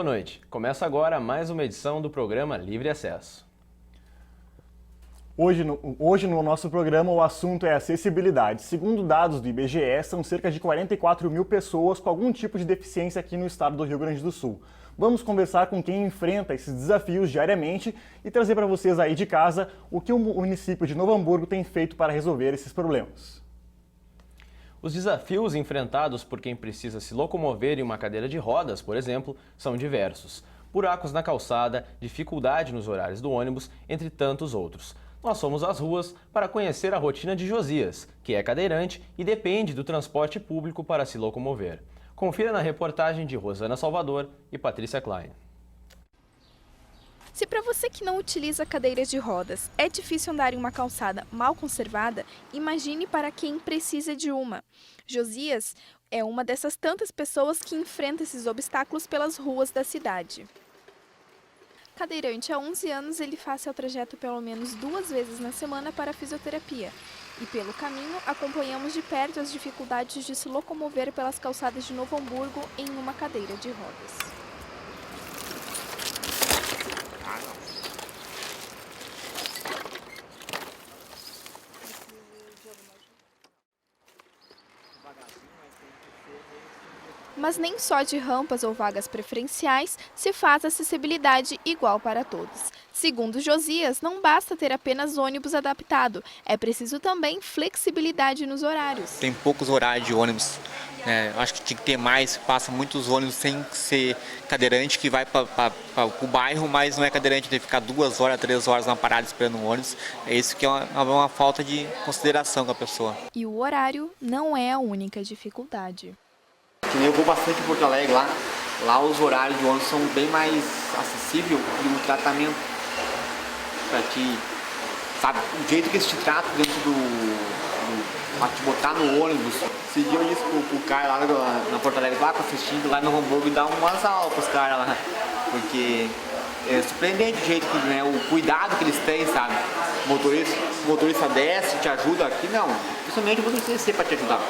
Boa noite. Começa agora mais uma edição do programa Livre Acesso. Hoje no nosso programa o assunto é acessibilidade. Segundo dados do IBGE, são cerca de 44 mil pessoas com algum tipo de deficiência aqui no estado do Rio Grande do Sul. Vamos conversar com quem enfrenta esses desafios diariamente e trazer para vocês aí de casa o que o município de Novo Hamburgo tem feito para resolver esses problemas. Os desafios enfrentados por quem precisa se locomover em uma cadeira de rodas, por exemplo, são diversos. Buracos na calçada, dificuldade nos horários do ônibus, entre tantos outros. Nós fomos às ruas para conhecer a rotina de Josias, que é cadeirante e depende do transporte público para se locomover. Confira na reportagem de Rosana Salvador e Patrícia Klein. Se para você que não utiliza cadeiras de rodas é difícil andar em uma calçada mal conservada, imagine para quem precisa de uma. Josias é uma dessas tantas pessoas que enfrenta esses obstáculos pelas ruas da cidade. Cadeirante há 11 anos, ele faz seu trajeto pelo menos 2 vezes na semana para a fisioterapia. E pelo caminho, acompanhamos de perto as dificuldades de se locomover pelas calçadas de Novo Hamburgo em uma cadeira de rodas. Mas nem só de rampas ou vagas preferenciais se faz acessibilidade igual para todos. Segundo Josias, não basta ter apenas ônibus adaptado, é preciso também flexibilidade nos horários. Tem poucos horários de ônibus, acho que tinha que ter mais, passa muitos ônibus sem ser cadeirante que vai para o bairro, mas não é cadeirante, tem que ficar 2 horas, 3 horas na parada esperando um ônibus. É isso que é uma falta de consideração com a pessoa. E o horário não é a única dificuldade. Eu vou bastante em Porto Alegre, lá os horários de ônibus são bem mais acessíveis e o tratamento para ti, sabe, o jeito que eles te tratam dentro pra te botar no ônibus. Esse dia eu disse pro cara lá na Porto Alegre, lá assistindo lá no Hamburgo e dar umas aulas pros caras lá, porque é surpreendente o jeito que, o cuidado que eles têm, sabe, o motorista desce, te ajuda aqui, não, principalmente o motorista descer para te ajudar.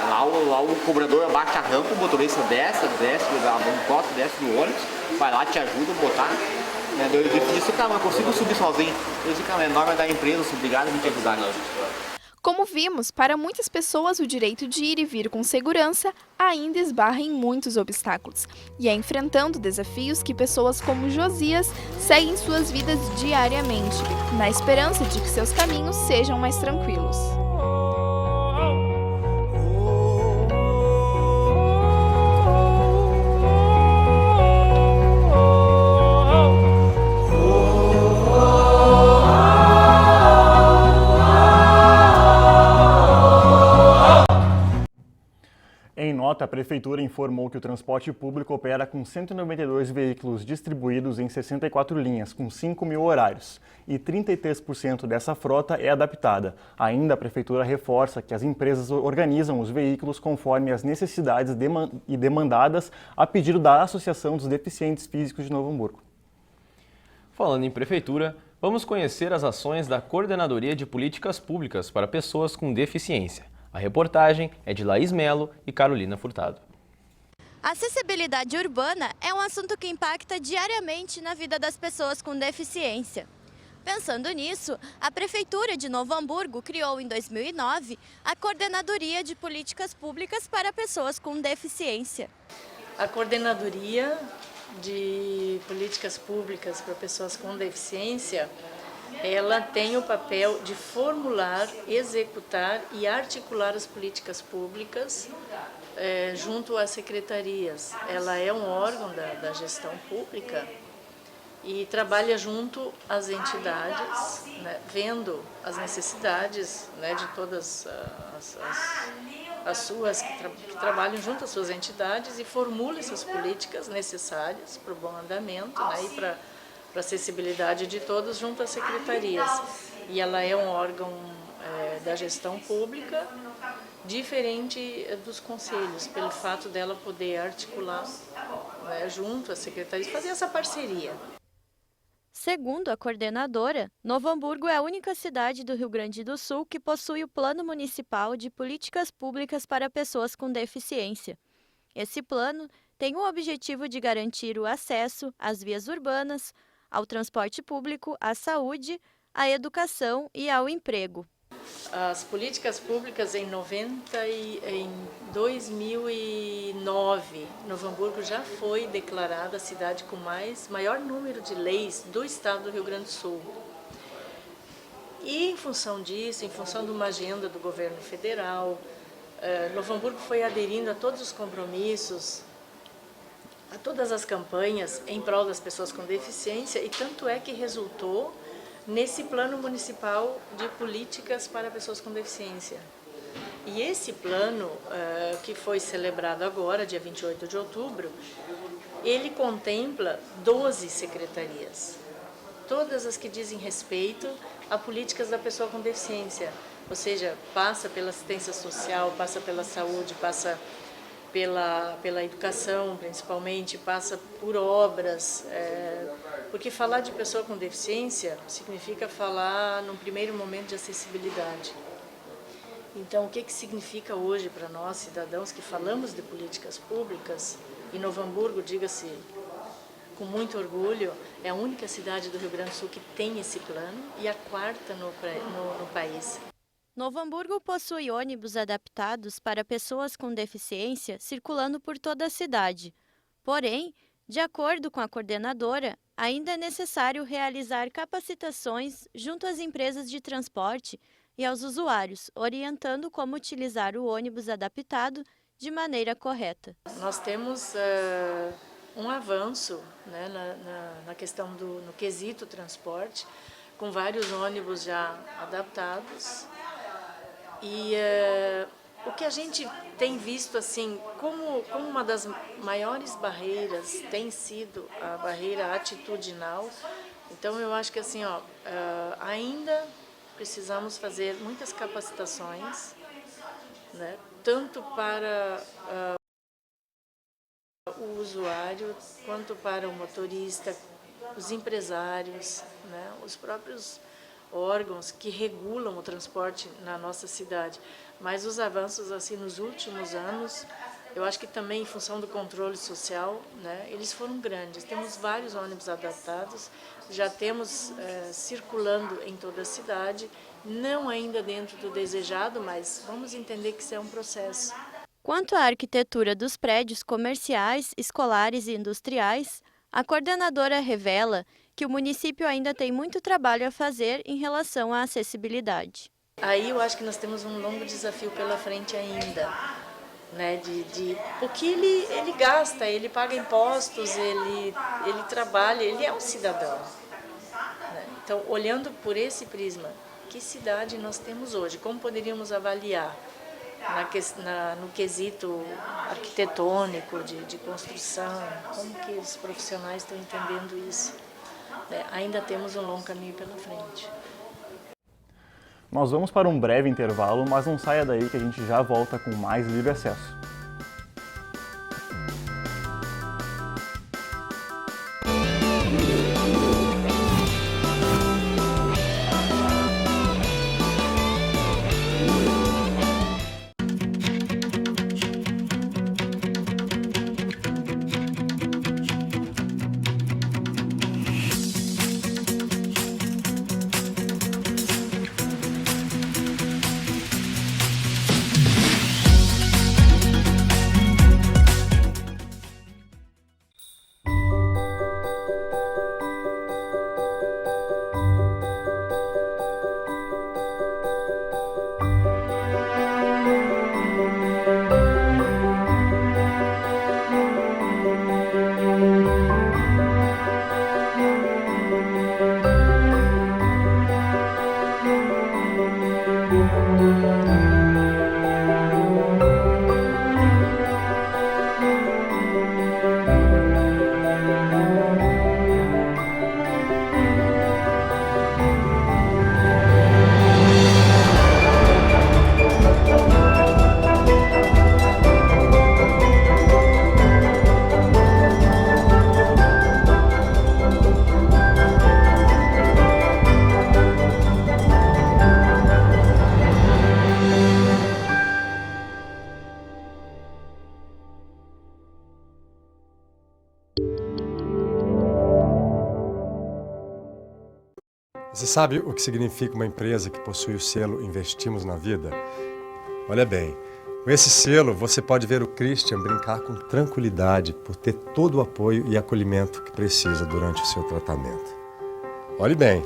Lá o cobrador abaixa a rampa, o motorista desce do ônibus, vai lá, te ajuda a botar. Eu disse, cara, eu consigo subir sozinho. Eu disse, cara, é norma da empresa, obrigado por me ajudar. Como vimos, para muitas pessoas o direito de ir e vir com segurança ainda esbarra em muitos obstáculos. E é enfrentando desafios que pessoas como Josias seguem suas vidas diariamente, na esperança de que seus caminhos sejam mais tranquilos. Em nota, a Prefeitura informou que o transporte público opera com 192 veículos distribuídos em 64 linhas, com 5 mil horários, e 33% dessa frota é adaptada. Ainda, a Prefeitura reforça que as empresas organizam os veículos conforme as necessidades demandadas a pedido da Associação dos Deficientes Físicos de Novo Hamburgo. Falando em Prefeitura, vamos conhecer as ações da Coordenadoria de Políticas Públicas para Pessoas com Deficiência. A reportagem é de Laís Melo e Carolina Furtado. A acessibilidade urbana é um assunto que impacta diariamente na vida das pessoas com deficiência. Pensando nisso, a Prefeitura de Novo Hamburgo criou em 2009 a Coordenadoria de Políticas Públicas para Pessoas com Deficiência. A Coordenadoria de Políticas Públicas para Pessoas com Deficiência, ela tem o papel de formular, executar e articular as políticas públicas junto às secretarias. Ela é um órgão da gestão pública e trabalha junto às entidades, vendo as necessidades de todas as suas que trabalham junto às suas entidades e formula essas políticas necessárias para o bom andamento e para a acessibilidade de todos junto às secretarias. E ela é um órgão da gestão pública, diferente dos conselhos, pelo fato dela poder articular junto às secretarias, fazer essa parceria. Segundo a coordenadora, Novo Hamburgo é a única cidade do Rio Grande do Sul que possui o Plano Municipal de Políticas Públicas para Pessoas com Deficiência. Esse plano tem o objetivo de garantir o acesso às vias urbanas, ao transporte público, à saúde, à educação e ao emprego. As políticas públicas em 2009, Novo Hamburgo já foi declarada a cidade com maior número de leis do estado do Rio Grande do Sul. E em função disso, em função de uma agenda do governo federal, Novo Hamburgo foi aderindo a todos os compromissos, a todas as campanhas em prol das pessoas com deficiência, e tanto é que resultou nesse plano municipal de políticas para pessoas com deficiência. E esse plano, que foi celebrado agora, dia 28 de outubro, ele contempla 12 secretarias, todas as que dizem respeito a políticas da pessoa com deficiência, ou seja, passa pela assistência social, passa pela saúde, passa pela educação, principalmente, passa por obras, porque falar de pessoa com deficiência significa falar, num primeiro momento, de acessibilidade. Então, o que significa hoje para nós, cidadãos, que falamos de políticas públicas, e Novo Hamburgo, diga-se com muito orgulho, é a única cidade do Rio Grande do Sul que tem esse plano e a quarta no país. Novo Hamburgo possui ônibus adaptados para pessoas com deficiência circulando por toda a cidade. Porém, de acordo com a coordenadora, ainda é necessário realizar capacitações junto às empresas de transporte e aos usuários, orientando como utilizar o ônibus adaptado de maneira correta. Nós temos um avanço, né, na questão no quesito transporte, com vários ônibus já adaptados. E o que a gente tem visto assim, como uma das maiores barreiras tem sido a barreira atitudinal. Então eu acho que assim, ainda precisamos fazer muitas capacitações, né, tanto para o usuário, quanto para o motorista, os empresários, né, os próprios órgãos que regulam o transporte na nossa cidade. Mas os avanços assim nos últimos anos, eu acho que também em função do controle social, né, eles foram grandes. Temos vários ônibus adaptados, já temos circulando em toda a cidade, não ainda dentro do desejado, mas vamos entender que isso é um processo. Quanto à arquitetura dos prédios comerciais, escolares e industriais, a coordenadora revela que o município ainda tem muito trabalho a fazer em relação à acessibilidade. Aí eu acho que nós temos um longo desafio pela frente ainda, né? Porque ele gasta, ele paga impostos, ele trabalha, ele é um cidadão, né? Então, olhando por esse prisma, que cidade nós temos hoje? Como poderíamos avaliar no quesito arquitetônico, de construção? Como que os profissionais estão entendendo isso? Ainda temos um longo caminho pela frente. Nós vamos para um breve intervalo, mas não saia daí que a gente já volta com mais Livre Acesso. Você sabe o que significa uma empresa que possui o selo Investimos na Vida? Olha bem, com esse selo você pode ver o Christian brincar com tranquilidade por ter todo o apoio e acolhimento que precisa durante o seu tratamento. Olhe bem,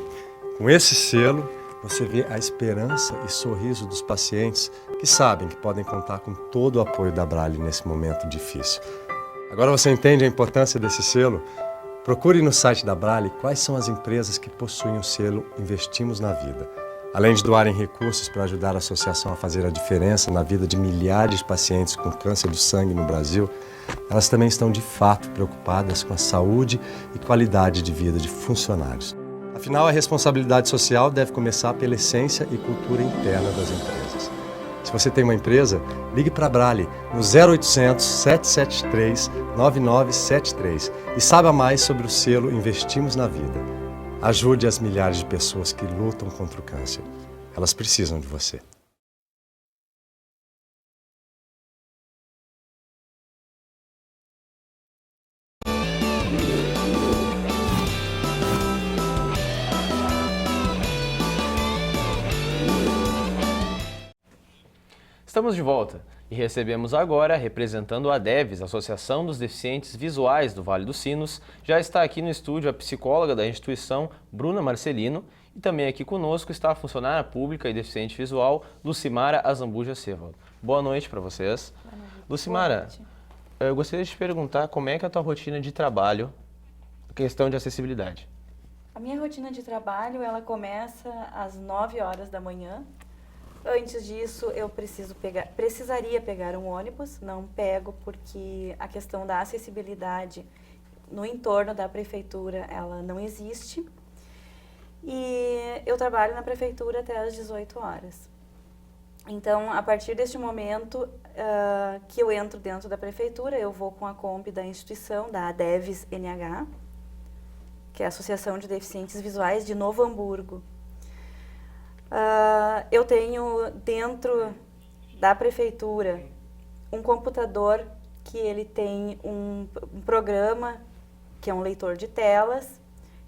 com esse selo você vê a esperança e sorriso dos pacientes que sabem que podem contar com todo o apoio da Brale nesse momento difícil. Agora você entende a importância desse selo? Procure no site da Brale quais são as empresas que possuem o selo Investimos na Vida. Além de doarem recursos para ajudar a associação a fazer a diferença na vida de milhares de pacientes com câncer do sangue no Brasil, elas também estão de fato preocupadas com a saúde e qualidade de vida de funcionários. Afinal, a responsabilidade social deve começar pela essência e cultura interna das empresas. Se você tem uma empresa, ligue para a Brale no 0800 773 9973 e saiba mais sobre o selo Investimos na Vida. Ajude as milhares de pessoas que lutam contra o câncer. Elas precisam de você. Estamos de volta e recebemos agora, representando a ADEVES, Associação dos Deficientes Visuais do Vale dos Sinos, já está aqui no estúdio a psicóloga da instituição, Bruna Marcelino, e também aqui conosco está a funcionária pública e deficiente visual, Lucimara Azambuja Sevald. Boa noite para vocês. Lucimara, eu gostaria de te perguntar como é que é a tua rotina de trabalho, questão de acessibilidade. A minha rotina de trabalho, ela começa às 9 horas da manhã. Antes disso, eu precisaria pegar um ônibus, não pego porque a questão da acessibilidade no entorno da prefeitura, ela não existe. E eu trabalho na prefeitura até às 18 horas. Então, a partir deste momento que eu entro dentro da prefeitura, eu vou com a Kombi da instituição, da ADEVES NH, que é a Associação de Deficientes Visuais de Novo Hamburgo. Eu tenho dentro da prefeitura um computador que ele tem um programa que é um leitor de telas.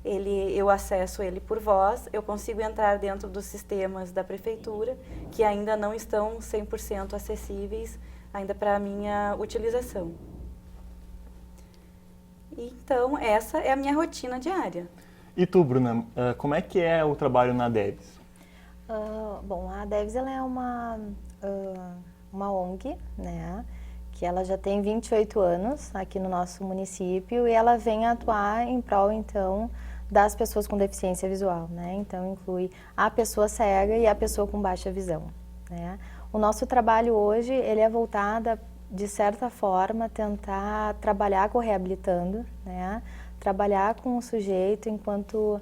Eu acesso ele por voz, eu consigo entrar dentro dos sistemas da prefeitura que ainda não estão 100% acessíveis ainda para a minha utilização. Então, essa é a minha rotina diária. E tu, Bruna, como é que é o trabalho na ADEVES? Bom, a ADEVES ela é uma ONG, né, que ela já tem 28 anos aqui no nosso município e ela vem atuar em prol, então, das pessoas com deficiência visual, né, então inclui a pessoa cega e a pessoa com baixa visão, né. O nosso trabalho hoje, ele é voltado, de certa forma, tentar trabalhar com o reabilitando, né, trabalhar com o sujeito enquanto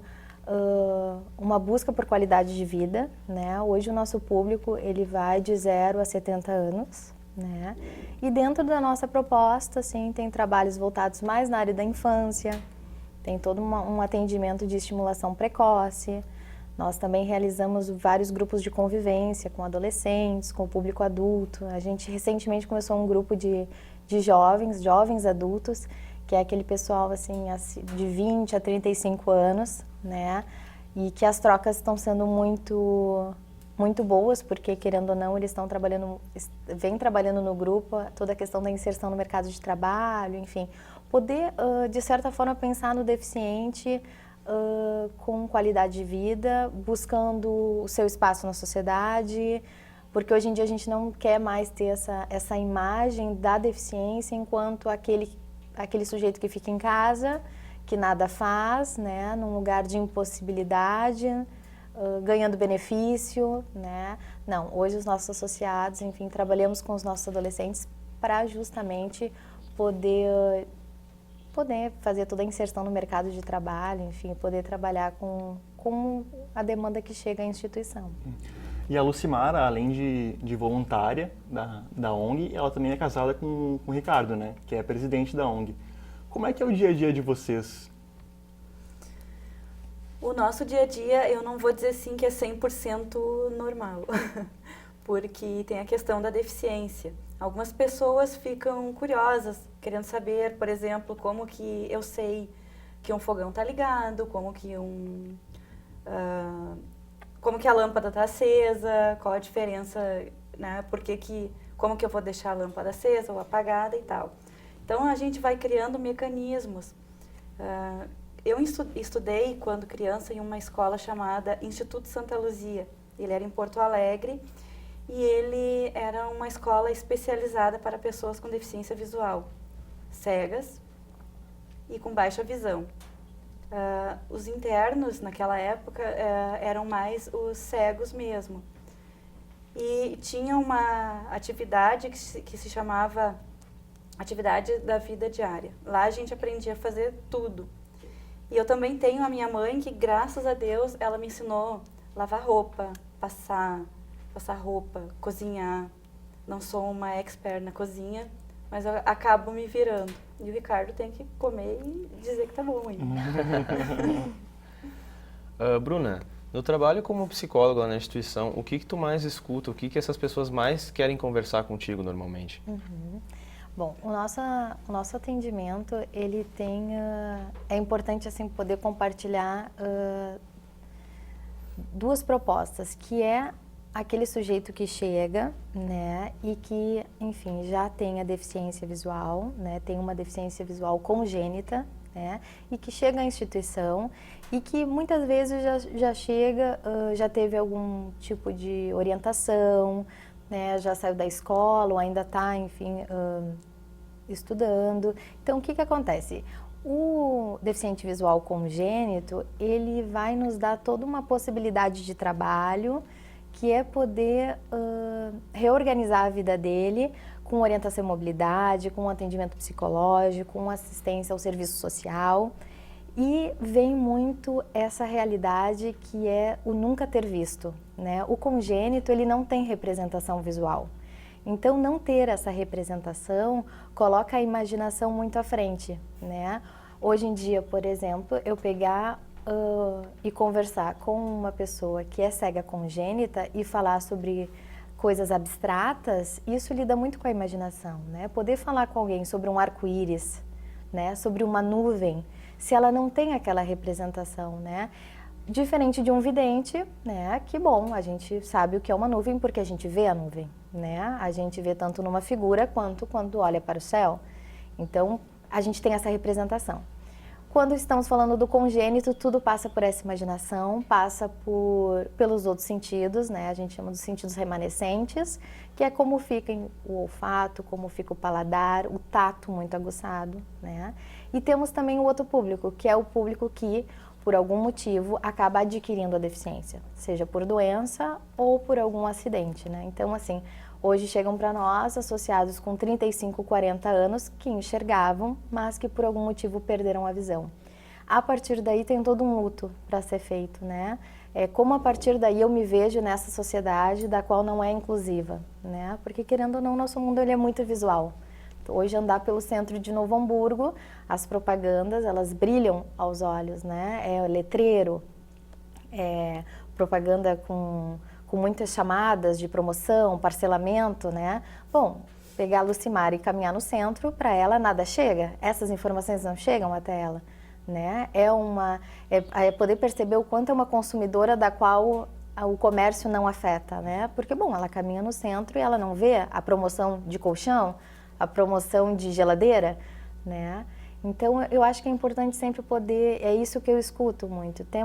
uma busca por qualidade de vida, né? Hoje o nosso público ele vai de 0 a 70 anos, né? E dentro da nossa proposta, assim, tem trabalhos voltados mais na área da infância, tem todo um atendimento de estimulação precoce. Nós também realizamos vários grupos de convivência com adolescentes, com o público adulto. A gente recentemente começou um grupo de jovens adultos, que é aquele pessoal assim de 20 a 35 anos, né? E que as trocas estão sendo muito boas, porque querendo ou não, eles vêm trabalhando no grupo, toda a questão da inserção no mercado de trabalho, enfim, poder de certa forma pensar no deficiente com qualidade de vida, buscando o seu espaço na sociedade, porque hoje em dia a gente não quer mais ter essa imagem da deficiência enquanto aquele sujeito que fica em casa, que nada faz, né, num lugar de impossibilidade, ganhando benefício, né. Não, hoje os nossos associados, enfim, trabalhamos com os nossos adolescentes para justamente poder fazer toda a inserção no mercado de trabalho, enfim, poder trabalhar com a demanda que chega à instituição. E a Lucimara, além de voluntária da ONG, ela também é casada com o Ricardo, né, que é presidente da ONG. Como é que é o dia a dia de vocês? O nosso dia a dia, eu não vou dizer assim que é 100% normal, porque tem a questão da deficiência. Algumas pessoas ficam curiosas, querendo saber, por exemplo, como que eu sei que um fogão está ligado, como que como que a lâmpada está acesa, qual a diferença, né? Como que eu vou deixar a lâmpada acesa ou apagada e tal. Então, a gente vai criando mecanismos. Eu estudei, quando criança, em uma escola chamada Instituto Santa Luzia. Ele era em Porto Alegre e ele era uma escola especializada para pessoas com deficiência visual, cegas e com baixa visão. Os internos, naquela época, eram mais os cegos mesmo. E tinha uma atividade que se chamava Atividade da Vida Diária. Lá a gente aprendia a fazer tudo. E eu também tenho a minha mãe que, graças a Deus, ela me ensinou a lavar roupa, passar roupa, cozinhar. Não sou uma expert na cozinha, mas eu acabo me virando. E o Ricardo tem que comer e dizer que tá bom ainda. Bruna, no trabalho como psicóloga lá na instituição, o que tu mais escuta, o que essas pessoas mais querem conversar contigo normalmente? Bom, o nosso atendimento, ele tem, é importante assim poder compartilhar duas propostas, que é aquele sujeito que chega, né, e que, enfim, já tem a deficiência visual, né, tem uma deficiência visual congênita, né, e que chega à instituição e que muitas vezes já chega, já teve algum tipo de orientação, né, já saiu da escola ou ainda está, enfim, estudando. Então, o que acontece? O deficiente visual congênito, ele vai nos dar toda uma possibilidade de trabalho, que é poder reorganizar a vida dele com orientação e mobilidade, com atendimento psicológico, com assistência ao serviço social. E vem muito essa realidade que é o nunca ter visto, né? O congênito, ele não tem representação visual. Então, não ter essa representação coloca a imaginação muito à frente, né? Hoje em dia, por exemplo, eu pegar e conversar com uma pessoa que é cega congênita e falar sobre coisas abstratas, isso lida muito com a imaginação, né? Poder falar com alguém sobre um arco-íris, né? Sobre uma nuvem, se ela não tem aquela representação, né? Diferente de um vidente, né? Que bom, a gente sabe o que é uma nuvem porque a gente vê a nuvem, né? A gente vê tanto numa figura quanto quando olha para o céu. Então, a gente tem essa representação. Quando estamos falando do congênito, tudo passa por essa imaginação, passa pelos outros sentidos, né? A gente chama dos sentidos remanescentes, que é como fica o olfato, como fica o paladar, o tato muito aguçado, né? E temos também o outro público, que é o público que, por algum motivo, acaba adquirindo a deficiência, seja por doença ou por algum acidente, né? Então, assim, hoje chegam para nós associados com 35, 40 anos que enxergavam, mas que por algum motivo perderam a visão. A partir daí tem todo um luto para ser feito, né? Como a partir daí eu me vejo nessa sociedade da qual não é inclusiva, né? Porque querendo ou não, nosso mundo ele é muito visual. Hoje andar pelo centro de Novo Hamburgo, as propagandas, elas brilham aos olhos, né? É letreiro, propaganda com muitas chamadas de promoção, parcelamento, né? Bom, pegar a Lucimar e caminhar no centro, para ela nada chega, essas informações não chegam até ela, né? É poder perceber o quanto é uma consumidora da qual o comércio não afeta, né? Porque, bom, ela caminha no centro e ela não vê a promoção de colchão, a promoção de geladeira, né? Então, eu acho que é importante sempre poder, é isso que eu escuto muito. Tem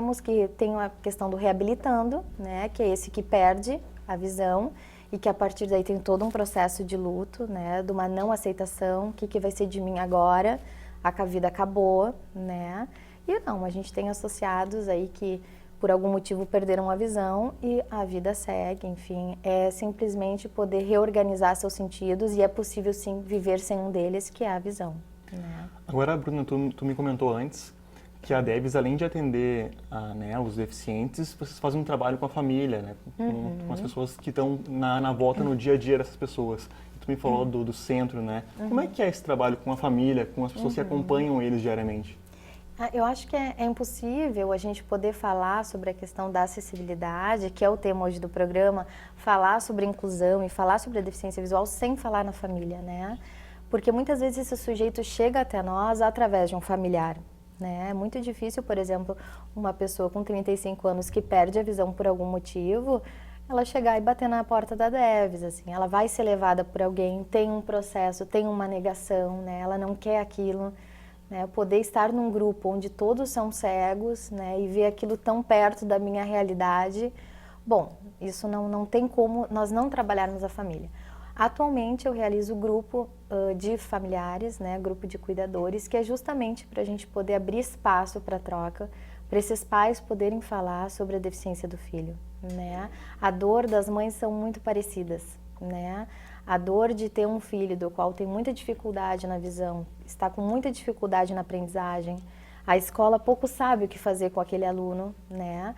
a questão do reabilitando, né? Que é esse que perde a visão e que a partir daí tem todo um processo de luto, né? De uma não aceitação, o que vai ser de mim agora, a vida acabou, né? E não, a gente tem associados aí que por algum motivo perderam a visão e a vida segue, enfim, é simplesmente poder reorganizar seus sentidos e é possível sim viver sem um deles, que é a visão. Né? Agora, Bruna, tu me comentou antes que a Debs, além de atender os deficientes, vocês fazem um trabalho com a família, né? Com as pessoas que estão na volta no dia a dia dessas pessoas. Tu me falou do centro, né? Como é que é esse trabalho com a família, com as pessoas que acompanham eles diariamente? Eu acho que é impossível a gente poder falar sobre a questão da acessibilidade, que é o tema hoje do programa, falar sobre inclusão e falar sobre a deficiência visual sem falar na família, né? Porque muitas vezes esse sujeito chega até nós através de um familiar, né? É muito difícil, por exemplo, uma pessoa com 35 anos que perde a visão por algum motivo, ela chegar e bater na porta da DEVES, assim, ela vai ser levada por alguém, tem um processo, tem uma negação, né? Ela não quer aquilo, né? Poder estar num grupo onde todos são cegos, né? E ver aquilo tão perto da minha realidade, bom, isso não tem como nós não trabalharmos a família. Atualmente eu realizo grupo de familiares, né? Grupo de cuidadores, que é justamente para a gente poder abrir espaço para troca, para esses pais poderem falar sobre a deficiência do filho, né? A dor das mães são muito parecidas, né? A dor de ter um filho do qual tem muita dificuldade na visão, está com muita dificuldade na aprendizagem, a escola pouco sabe o que fazer com aquele aluno, né?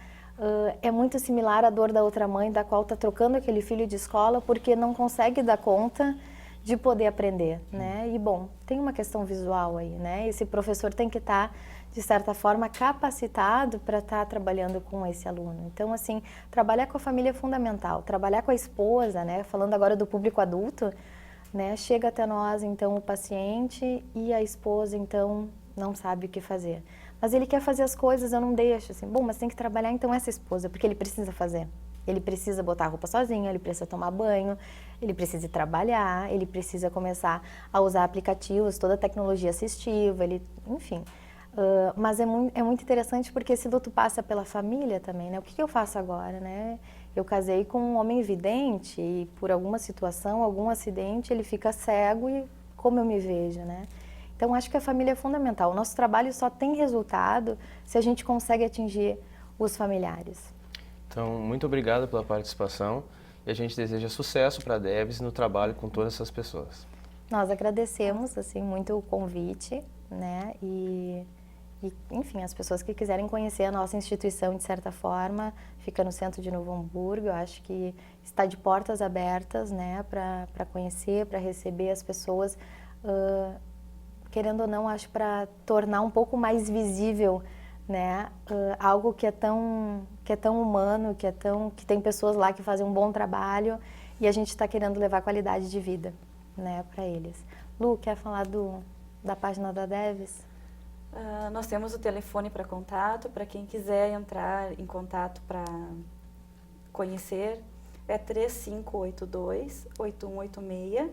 É muito similar à dor da outra mãe, da qual está trocando aquele filho de escola porque não consegue dar conta de poder aprender, né? E, bom, tem uma questão visual aí, né? Esse professor tem que estar, de certa forma, capacitado para estar trabalhando com esse aluno. Então, assim, trabalhar com a família é fundamental. Trabalhar com a esposa, né? Falando agora do público adulto, né? Chega até nós, então, o paciente e a esposa, então, não sabe o que fazer. Mas ele quer fazer as coisas, eu não deixo, assim, bom, mas tem que trabalhar, então, essa esposa, porque ele precisa fazer. Ele precisa botar a roupa sozinho, ele precisa tomar banho, ele precisa ir trabalhar, ele precisa começar a usar aplicativos, toda a tecnologia assistiva, enfim. Mas é muito interessante porque esse luto passa pela família também, né? O que eu faço agora, né? Eu casei com um homem vidente e por alguma situação, algum acidente, ele fica cego e como eu me vejo, né? Então, acho que a família é fundamental. O nosso trabalho só tem resultado se a gente consegue atingir os familiares. Então, muito obrigado pela participação e a gente deseja sucesso para a DEVES no trabalho com todas essas pessoas. Nós agradecemos, assim, muito o convite, né? E, enfim, as pessoas que quiserem conhecer a nossa instituição, de certa forma, fica no centro de Novo Hamburgo. Eu acho que está de portas abertas, né? Para conhecer, para receber as pessoas, querendo ou não, acho para tornar um pouco mais visível, né? Algo que é tão humano, que tem pessoas lá que fazem um bom trabalho e a gente está querendo levar qualidade de vida, né, para eles. Lu, quer falar da página da DEVES? Nós temos o telefone para contato, para quem quiser entrar em contato para conhecer, é 3582-8186.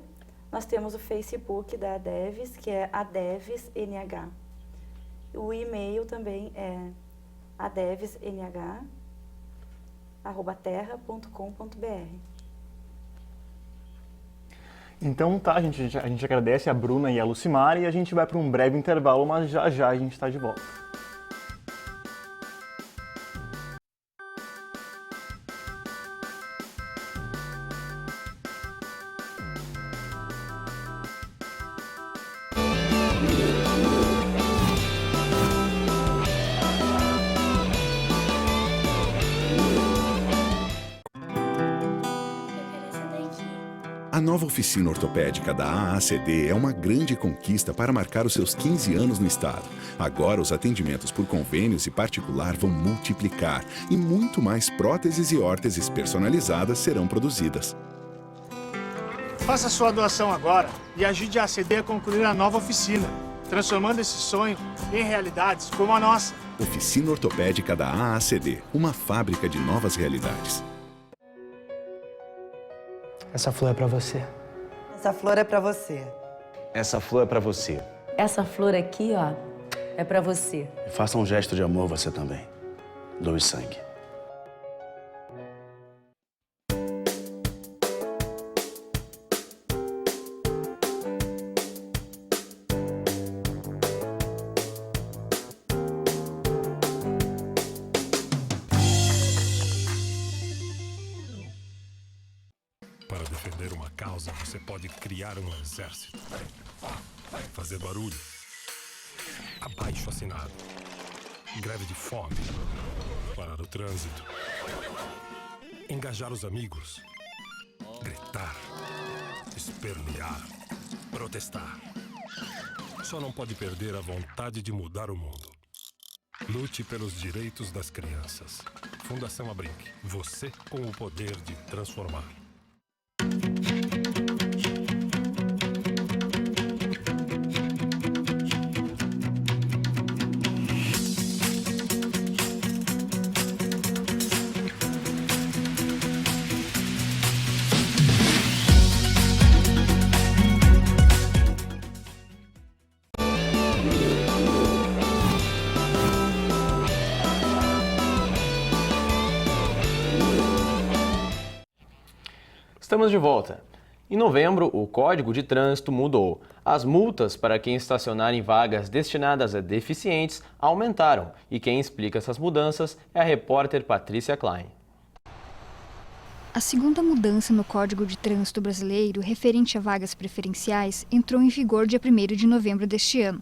Nós temos o Facebook da DEVES, que é ADEVESNH. O e-mail também é adevesnh@terra.com.br. Então tá, a gente agradece a Bruna e a Lucimar e a gente vai para um breve intervalo, mas já já a gente está de volta. A nova oficina ortopédica da AACD é uma grande conquista para marcar os seus 15 anos no estado. Agora os atendimentos por convênios e particular vão multiplicar e muito mais próteses e órteses personalizadas serão produzidas. Faça sua doação agora e ajude a AACD a concluir a nova oficina, transformando esse sonho em realidades como a nossa. Oficina Ortopédica da AACD, uma fábrica de novas realidades. Essa flor é pra você. Essa flor é pra você. Essa flor é pra você. Essa flor aqui, ó, é pra você. Faça um gesto de amor você também. Doe sangue. Para defender uma causa, você pode criar um exército. Fazer barulho. Abaixo assinado. Greve de fome. Parar o trânsito. Engajar os amigos. Gritar. Espernear. Protestar. Só não pode perder a vontade de mudar o mundo. Lute pelos direitos das crianças. Fundação Abrinq. Você com o poder de transformar. Estamos de volta. Em novembro, o Código de Trânsito mudou. As multas para quem estacionar em vagas destinadas a deficientes aumentaram. E quem explica essas mudanças é a repórter Patrícia Klein. A segunda mudança no Código de Trânsito brasileiro, referente a vagas preferenciais, entrou em vigor dia 1º de novembro deste ano.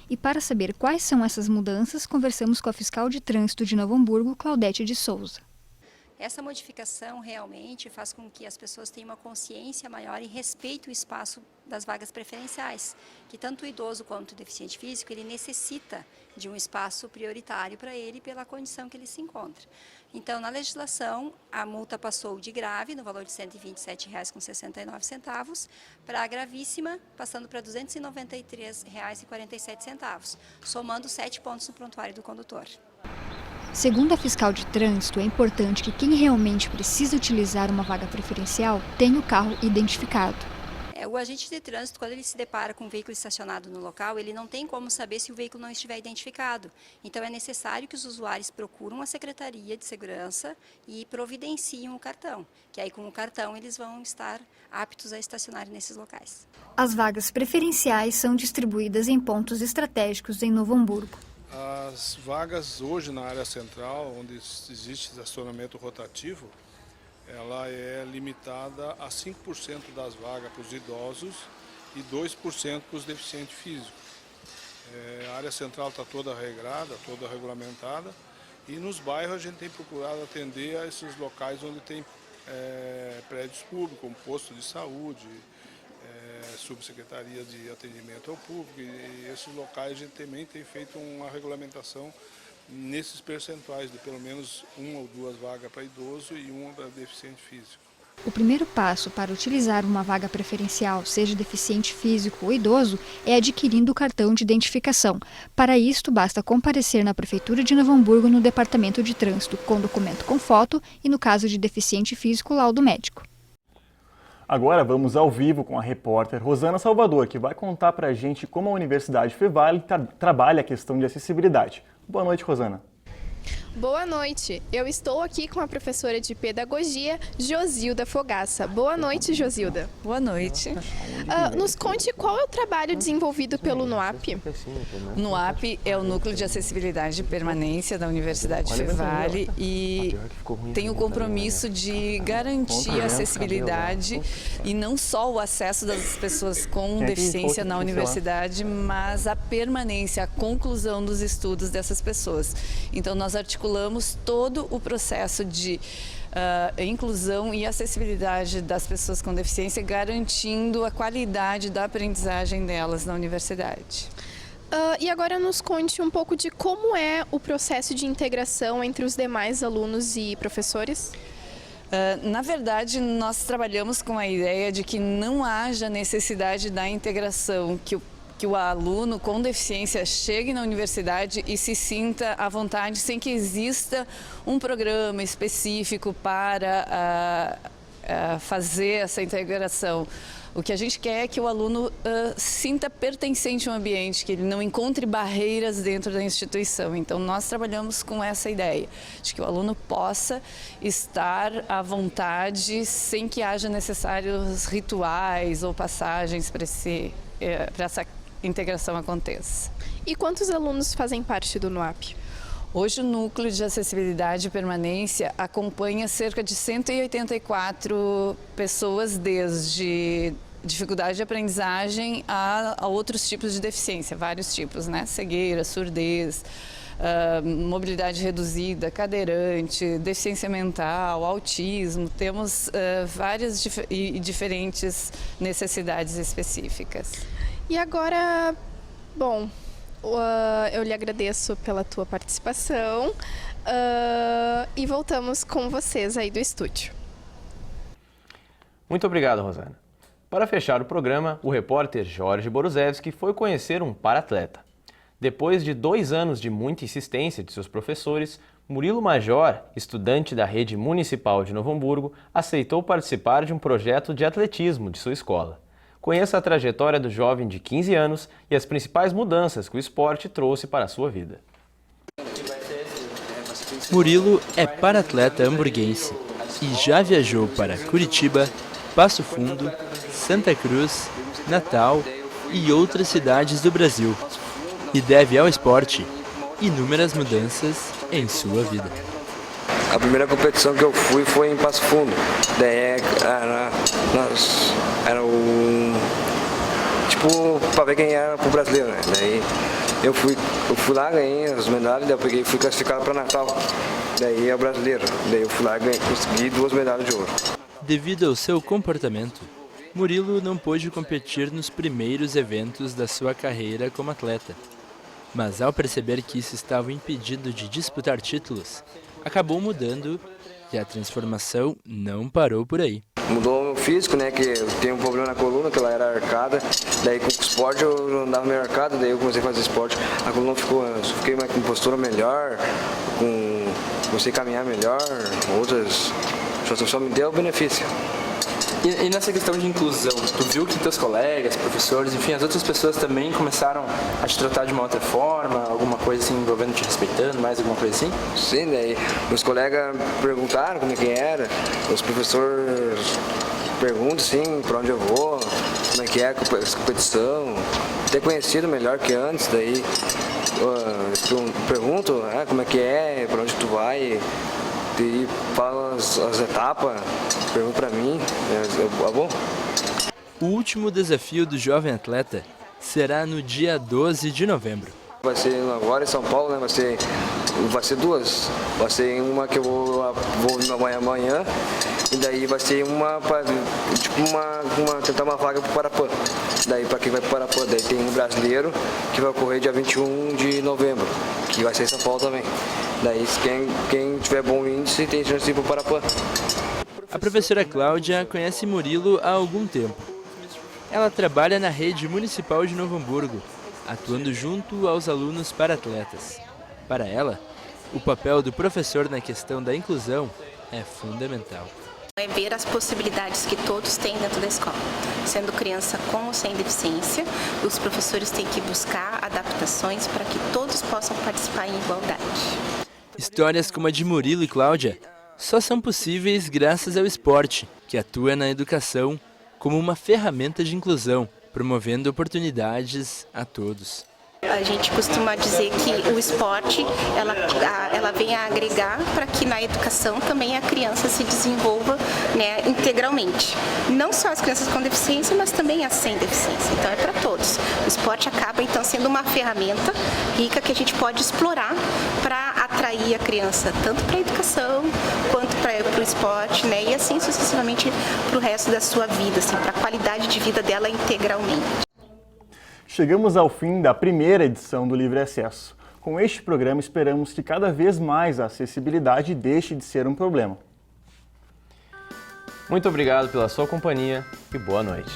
E para saber quais são essas mudanças, conversamos com a fiscal de trânsito de Novo Hamburgo, Claudete de Souza. Essa modificação realmente faz com que as pessoas tenham uma consciência maior e respeitem o espaço das vagas preferenciais, que tanto o idoso quanto o deficiente físico, ele necessita de um espaço prioritário para ele pela condição que ele se encontra. Então, na legislação, a multa passou de grave, no valor de R$ 127,69, para a gravíssima, passando para R$ 293,47, somando 7 pontos no prontuário do condutor. Segundo a fiscal de trânsito, é importante que quem realmente precisa utilizar uma vaga preferencial tenha o carro identificado. O agente de trânsito, quando ele se depara com um veículo estacionado no local, ele não tem como saber se o veículo não estiver identificado. Então é necessário que os usuários procuram a Secretaria de Segurança e providenciem o cartão, que aí com o cartão eles vão estar aptos a estacionar nesses locais. As vagas preferenciais são distribuídas em pontos estratégicos em Novo Hamburgo. As vagas hoje na área central, onde existe estacionamento rotativo, ela é limitada a 5% das vagas para os idosos e 2% para os deficientes físicos. A área central está toda regrada, toda regulamentada, e nos bairros a gente tem procurado atender a esses locais onde tem prédios públicos, como posto de saúde, subsecretaria de atendimento ao público, e esses locais a gente também tem feito uma regulamentação nesses percentuais de pelo menos 1 ou 2 vagas para idoso e 1 para deficiente físico. O primeiro passo para utilizar uma vaga preferencial, seja deficiente físico ou idoso, é adquirindo o cartão de identificação. Para isto, basta comparecer na Prefeitura de Novo Hamburgo no Departamento de Trânsito com documento com foto e, no caso de deficiente físico, laudo médico. Agora vamos ao vivo com a repórter Rosana Salvador, que vai contar para a gente como a Universidade Fevale trabalha a questão de acessibilidade. Boa noite, Rosana. Boa noite. Eu estou aqui com a professora de Pedagogia, Josilda Fogaça. Boa noite, Josilda. Boa noite. Nos conte qual é o trabalho desenvolvido pelo NUAP. O NUAP é o Núcleo de Acessibilidade e Permanência da Universidade Fevale e tem o compromisso de garantir a acessibilidade e não só o acesso das pessoas com deficiência na universidade, mas a permanência, a conclusão dos estudos dessas pessoas. Então, nós articulamos todo o processo de inclusão e acessibilidade das pessoas com deficiência, garantindo a qualidade da aprendizagem delas na universidade. E agora nos conte um pouco de como é o processo de integração entre os demais alunos e professores. Na verdade, nós trabalhamos com a ideia de que não haja necessidade da integração, que o aluno com deficiência chegue na universidade e se sinta à vontade sem que exista um programa específico para fazer essa integração. O que a gente quer é que o aluno sinta pertencente ao ambiente, que ele não encontre barreiras dentro da instituição. Então, nós trabalhamos com essa ideia, de que o aluno possa estar à vontade sem que haja necessários rituais ou passagens para essa integração aconteça. E quantos alunos fazem parte do NUAP? Hoje o Núcleo de Acessibilidade e Permanência acompanha cerca de 184 pessoas, desde dificuldade de aprendizagem a outros tipos de deficiência, vários tipos, né? Cegueira, surdez, mobilidade reduzida, cadeirante, deficiência mental, autismo. Temos várias e diferentes necessidades específicas. E agora, bom, eu lhe agradeço pela tua participação e voltamos com vocês aí do estúdio. Muito obrigado, Rosana. Para fechar o programa, o repórter Jorge Boruzewski foi conhecer um paratleta. Depois de 2 anos de muita insistência de seus professores, Murilo Major, estudante da rede municipal de Novo Hamburgo, aceitou participar de um projeto de atletismo de sua escola. Conheça a trajetória do jovem de 15 anos e as principais mudanças que o esporte trouxe para a sua vida. Murilo é paratleta hamburguense e já viajou para Curitiba, Passo Fundo, Santa Cruz, Natal e outras cidades do Brasil. E deve ao esporte inúmeras mudanças em sua vida. A primeira competição que eu fui foi em Passo Fundo. Daí era o tipo para ver quem era pro brasileiro, né? Daí eu fui lá, ganhei as medalhas, daí eu peguei e fui classificado para Natal. Daí é o brasileiro. Daí eu fui lá e consegui 2 medalhas de ouro. Devido ao seu comportamento, Murilo não pôde competir nos primeiros eventos da sua carreira como atleta. Mas ao perceber que isso estava impedido de disputar títulos, acabou mudando e a transformação não parou por aí. Mudou o meu físico, né, que eu tenho um problema na coluna, que ela era arcada, daí com o esporte eu andava meio arcada, daí eu comecei a fazer esporte, a coluna fiquei com postura melhor, comecei a caminhar melhor, outras, só me deu benefício. E nessa questão de inclusão, tu viu que teus colegas, professores, enfim, as outras pessoas também começaram a te tratar de uma outra forma, alguma coisa assim envolvendo, te respeitando, mais alguma coisa assim? Sim, daí meus colegas perguntaram como é que era, os professores perguntam assim, pra onde eu vou, como é que é a competição, ter conhecido melhor que antes, daí pergunto como é que é, pra onde tu vai, e fala as etapas, pergunta pra mim, tá bom? O último desafio do jovem atleta será no dia 12 de novembro. Vai ser agora em São Paulo, né? Vai ser 2. Vai ser uma que eu vou amanhã e daí vai ser tentar uma vaga pro Parapã. Daí para quem vai pro Parapã, daí tem um brasileiro que vai ocorrer dia 21 de novembro, que vai ser em São Paulo também. Daí quem tiver bom índice tem chance de ir pro Parapã. A professora Cláudia conhece Murilo há algum tempo. Ela trabalha na rede municipal de Novo Hamburgo, atuando junto aos alunos para-atletas. Para ela, o papel do professor na questão da inclusão é fundamental. É ver as possibilidades que todos têm dentro da escola. Sendo criança com ou sem deficiência, os professores têm que buscar adaptações para que todos possam participar em igualdade. Histórias como a de Murilo e Cláudia só são possíveis graças ao esporte, que atua na educação como uma ferramenta de inclusão, promovendo oportunidades a todos. A gente costuma dizer que o esporte ela vem a agregar para que na educação também a criança se desenvolva, né, integralmente. Não só as crianças com deficiência, mas também as sem deficiência. Então é para todos. O esporte acaba então sendo uma ferramenta rica que a gente pode explorar para atrair a criança tanto para a educação quanto para o esporte, né, e assim sucessivamente para o resto da sua vida, assim, para a qualidade de vida dela integralmente. Chegamos ao fim da primeira edição do Livre Acesso. Com este programa, esperamos que cada vez mais a acessibilidade deixe de ser um problema. Muito obrigado pela sua companhia e boa noite.